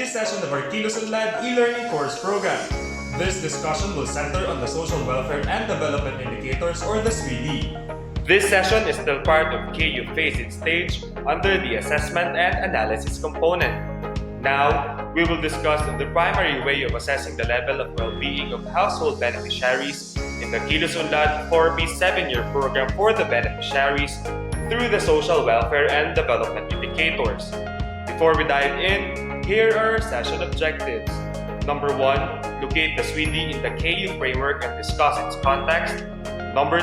this session of our Kilos-Unlad e-learning course program. This discussion will center on the social welfare and development indicators, or the SWDI. This session is still part of KU phase-in stage under the assessment and analysis component. Now, we will discuss the primary way of assessing the level of well-being of household beneficiaries in the Kilos-Unlad 4P 7-year program for the beneficiaries through the social welfare and development indicators. Before we dive in, here are our session objectives. Number 1, locate the SWDI in the KU framework and discuss its context. Number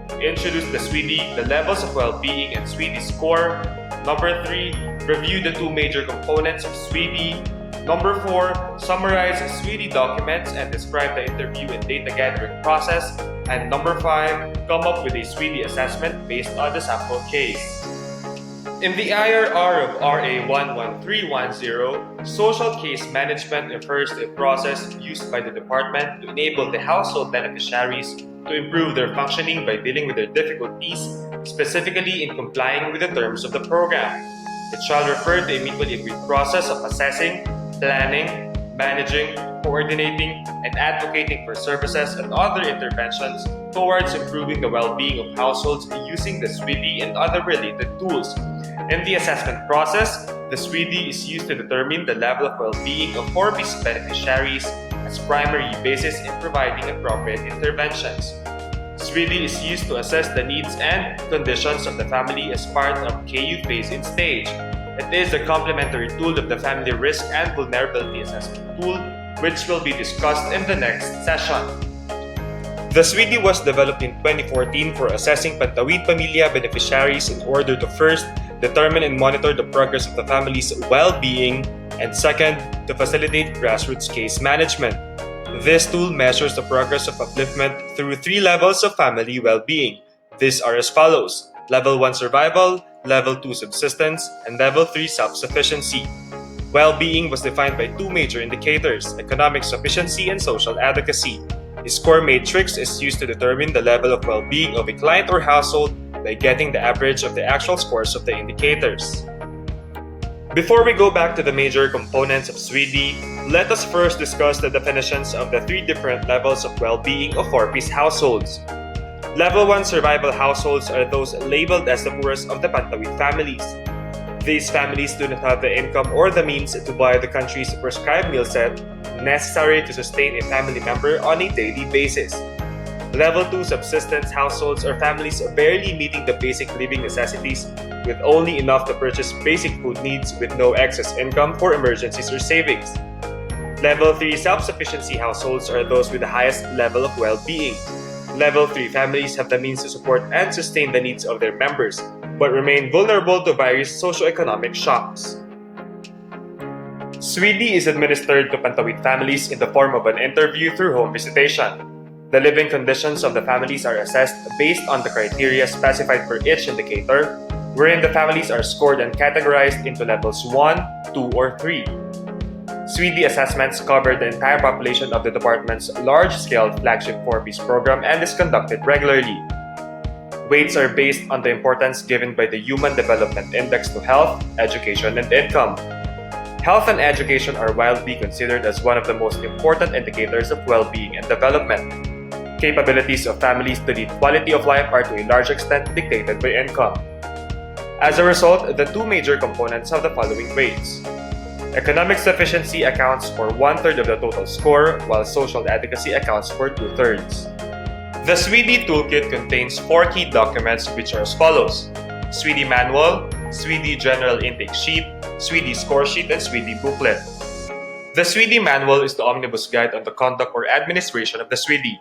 2, introduce the SWDI, the levels of well-being and SWDI score. Number 3, review the two major components of SWDI. Number 4, summarize SWDI documents and describe the interview and data gathering process. And number 5, come up with a SWDI assessment based on the sample case. In the IRR of RA 11310, social case management refers to a process used by the department to enable the household beneficiaries to improve their functioning by dealing with their difficulties, specifically in complying with the terms of the program. It shall refer to a mutually agreed process of assessing, planning, managing, coordinating, and advocating for services and other interventions towards improving the well-being of households using the SWDI and other related tools. In the assessment process, the SWDI is used to determine the level of well-being of 4P's beneficiaries as primary basis in providing appropriate interventions. SWDI is used to assess the needs and conditions of the family as part of KU phase-in stage. It is a complementary tool of the Family Risk and Vulnerability Assessment tool, which will be discussed in the next session. The SWDI was developed in 2014 for assessing Pantawid Pamilya beneficiaries in order to first, determine and monitor the progress of the family's well-being, and second, to facilitate grassroots case management. This tool measures the progress of upliftment through 3 levels of family well-being. These are as follows: Level 1 survival, Level 2 subsistence, and Level 3 self-sufficiency. Well-being was defined by 2 major indicators: economic sufficiency and social advocacy. A score matrix is used to determine the level of well-being of a client or household by getting the average of the actual scores of the indicators. Before we go back to the major components of SWDI, let us first discuss the definitions of the 3 different levels of well-being of 4P's households. Level 1 survival households are those labeled as the poorest of the Pantawid families. These families do not have the income or the means to buy the country's prescribed meal set necessary to sustain a family member on a daily basis. Level 2 subsistence households are families barely meeting the basic living necessities with only enough to purchase basic food needs with no excess income for emergencies or savings. Level 3 self-sufficiency households are those with the highest level of well-being. Level 3 families have the means to support and sustain the needs of their members, but remain vulnerable to various socioeconomic shocks. SWDI is administered to Pantawid families in the form of an interview through home visitation. The living conditions of the families are assessed based on the criteria specified for each indicator, wherein the families are scored and categorized into levels 1, 2, or 3. SWDI assessments cover the entire population of the department's large-scale flagship 4Ps program and is conducted regularly. Weights are based on the importance given by the Human Development Index to health, education, and income. Health and education are widely considered as one of the most important indicators of well-being and development. Capabilities of families to lead quality of life are to a large extent dictated by income. As a result, the 2 major components have the following weights. Economic sufficiency accounts for 1/3 of the total score, while social advocacy accounts for 2/3. The SWDI toolkit contains 4 key documents which are as follows: SWDI manual, SWDI general intake sheet, SWDI score sheet, and SWDI booklet. The SWDI manual is the omnibus guide on the conduct or administration of the SWDI.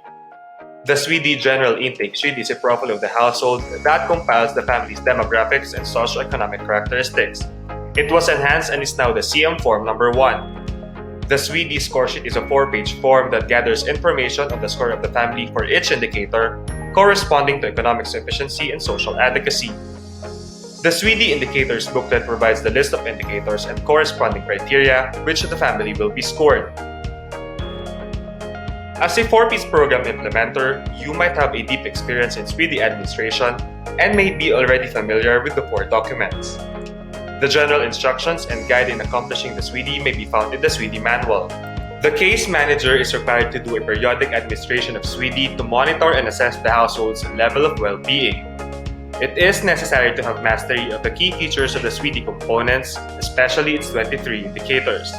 The SWDI general intake sheet is a profile of the household that compiles the family's demographics and socioeconomic characteristics. It was enhanced and is now the CM form number 1. The SWDI score sheet is a 4-page form that gathers information on the score of the family for each indicator corresponding to economic sufficiency and social advocacy. The SWDI indicators booklet provides the list of indicators and corresponding criteria which the family will be scored. As a 4Ps program implementer, you might have a deep experience in SWDI administration and may be already familiar with the 4 documents. The general instructions and guide in accomplishing the SWDI may be found in the SWDI manual. The case manager is required to do a periodic administration of SWDI to monitor and assess the household's level of well-being. It is necessary to have mastery of the key features of the SWDI components, especially its 23 indicators.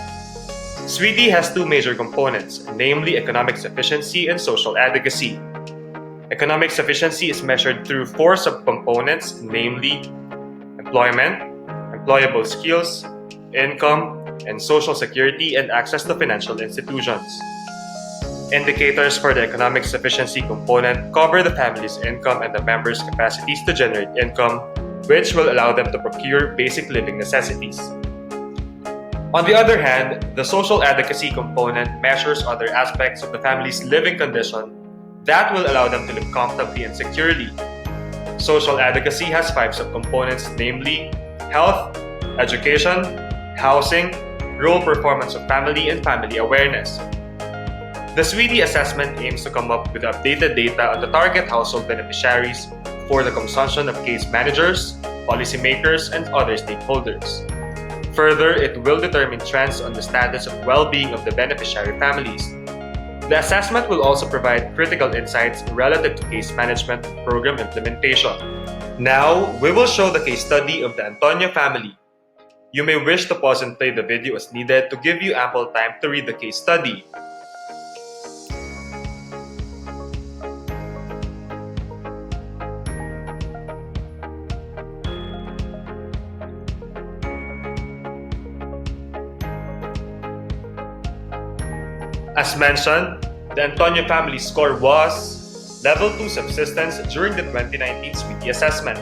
SWDI has two major components, namely economic sufficiency and social advocacy. Economic sufficiency is measured through four subcomponents, namely employment, employable skills, income, and social security and access to financial institutions. Indicators for the economic sufficiency component cover the family's income and the members' capacities to generate income, which will allow them to procure basic living necessities. On the other hand, the social advocacy component measures other aspects of the family's living condition that will allow them to live comfortably and securely. Social advocacy has five subcomponents, namely health, education, housing, role performance of family, and family awareness. The SWDI assessment aims to come up with updated data on the target household beneficiaries for the consumption of case managers, policymakers, and other stakeholders. Further, it will determine trends on the status of well-being of the beneficiary families. The assessment will also provide critical insights relative to case management and program implementation. Now, we will show the case study of the Antonio family. You may wish to pause and play the video as needed to give you ample time to read the case study. As mentioned, the Antonio family score was Level 2 Subsistence during the 2019 SWDI assessment.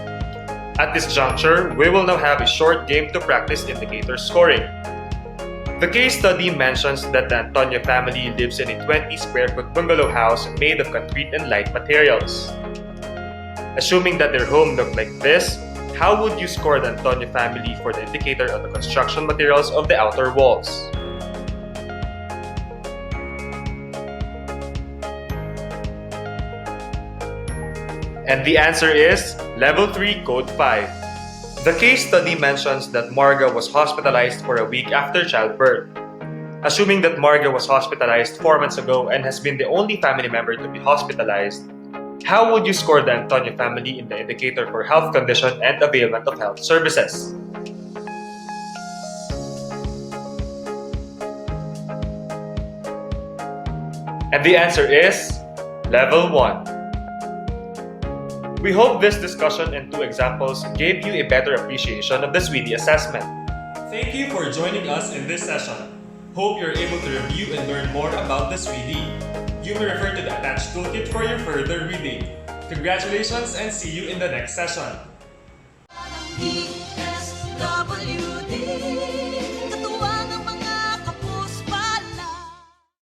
At this juncture, we will now have a short game to practice indicator scoring. The case study mentions that the Antonio family lives in a 20 square foot bungalow house made of concrete and light materials. Assuming that their home looked like this, how would you score the Antonio family for the indicator of the construction materials of the outer walls? And the answer is Level 3, Code 5. The case study mentions that Marga was hospitalized for a week after childbirth. Assuming that Marga was hospitalized 4 months ago and has been the only family member to be hospitalized, how would you score the Antonio family in the indicator for health condition and availment of health services? And the answer is Level 1. We hope this discussion and two examples gave you a better appreciation of the SWDI assessment. Thank you for joining us in this session. Hope you're able to review and learn more about the SWDI. You may refer to the attached toolkit for your further reading. Congratulations and see you in the next session.